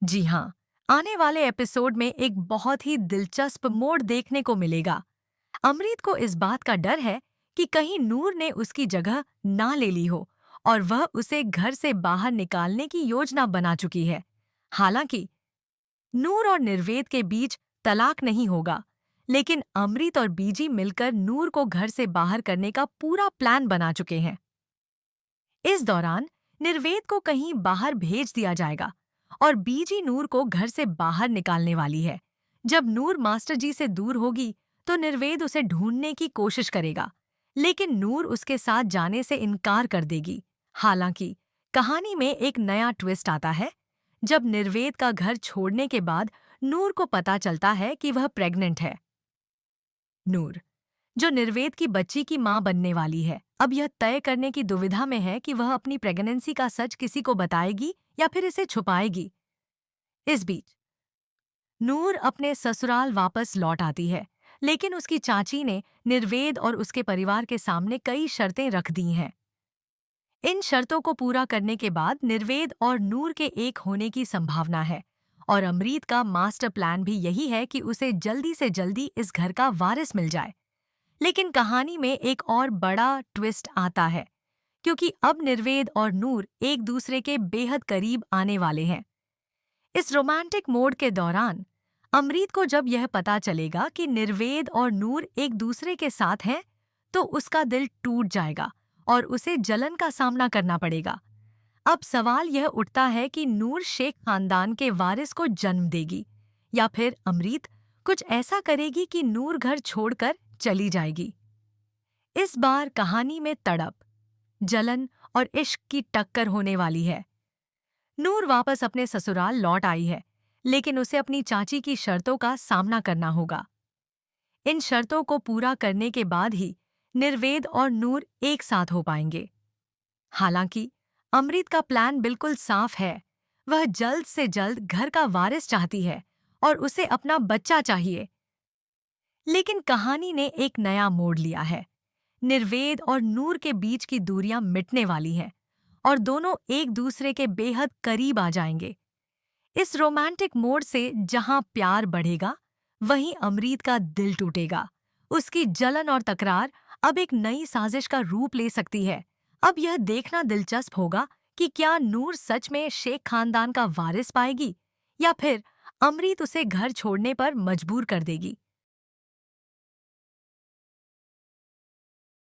जी हाँ, आने वाले एपिसोड में एक बहुत ही दिलचस्प मोड़ देखने को मिलेगा। अमरीत को इस बात का डर है कि कहीं नूर ने उसकी जगह ना ले ली हो और वह उसे घर से बाहर निकालने की योजना बना चुकी है। हालांकि नूर और निर्वेद के बीच तलाक नहीं होगा, लेकिन अमृत और बीजी मिलकर नूर को घर से बाहर करने का पूरा प्लान बना चुके हैं। इस दौरान निर्वेद को कहीं बाहर भेज दिया जाएगा और बीजी नूर को घर से बाहर निकालने वाली है। जब नूर मास्टर जी से दूर होगी तो निर्वेद उसे ढूंढने की कोशिश करेगा, लेकिन नूर उसके साथ जाने से इनकार कर देगी। हालांकि कहानी में एक नया ट्विस्ट आता है जब निर्वेद का घर छोड़ने के बाद नूर को पता चलता है कि वह प्रेग्नेंट है। नूर, जो निर्वेद की बच्ची की मां बनने वाली है, अब यह तय करने की दुविधा में है कि वह अपनी प्रेगनेंसी का सच किसी को बताएगी या फिर इसे छुपाएगी। इस बीच नूर अपने ससुराल वापस लौट आती है, लेकिन उसकी चाची ने निर्वेद और उसके परिवार के सामने कई शर्तें रख दी हैं। इन शर्तों को पूरा करने के बाद निर्वेद और नूर के एक होने की संभावना है और अमरीत का मास्टर प्लान भी यही है कि उसे जल्दी से जल्दी इस घर का वारिस मिल जाए। लेकिन कहानी में एक और बड़ा ट्विस्ट आता है, क्योंकि अब निर्वेद और नूर एक दूसरे के बेहद करीब आने वाले हैं। इस रोमांटिक मोड के दौरान अमरीत को जब यह पता चलेगा कि निर्वेद और नूर एक दूसरे के साथ हैं, तो उसका दिल टूट जाएगा और उसे जलन का सामना करना पड़ेगा। अब सवाल यह उठता है कि नूर शेख खानदान के वारिस को जन्म देगी या फिर अमरीत कुछ ऐसा करेगी कि नूर घर छोड़कर चली जाएगी। इस बार कहानी में तड़प, जलन और इश्क की टक्कर होने वाली है। नूर वापस अपने ससुराल लौट आई है, लेकिन उसे अपनी चाची की शर्तों का सामना करना होगा। इन शर्तों को पूरा करने के बाद ही निर्वेद और नूर एक साथ हो पाएंगे। हालांकि अमृत का प्लान बिल्कुल साफ है। वह जल्द से जल्द घर का वारिस चाहती है और उसे अपना बच्चा चाहिए। लेकिन कहानी ने एक नया मोड़ लिया है। निर्वेद और नूर के बीच की दूरियां मिटने वाली हैं और दोनों एक दूसरे के बेहद करीब आ जाएंगे। इस रोमांटिक मोड़ से जहां प्यार बढ़ेगा, वहीं अमरीत का दिल टूटेगा। उसकी जलन और तकरार अब एक नई साजिश का रूप ले सकती है। अब यह देखना दिलचस्प होगा कि क्या नूर सच में शेख खानदान का वारिस पाएगी या फिर अमरीत उसे घर छोड़ने पर मजबूर कर देगी।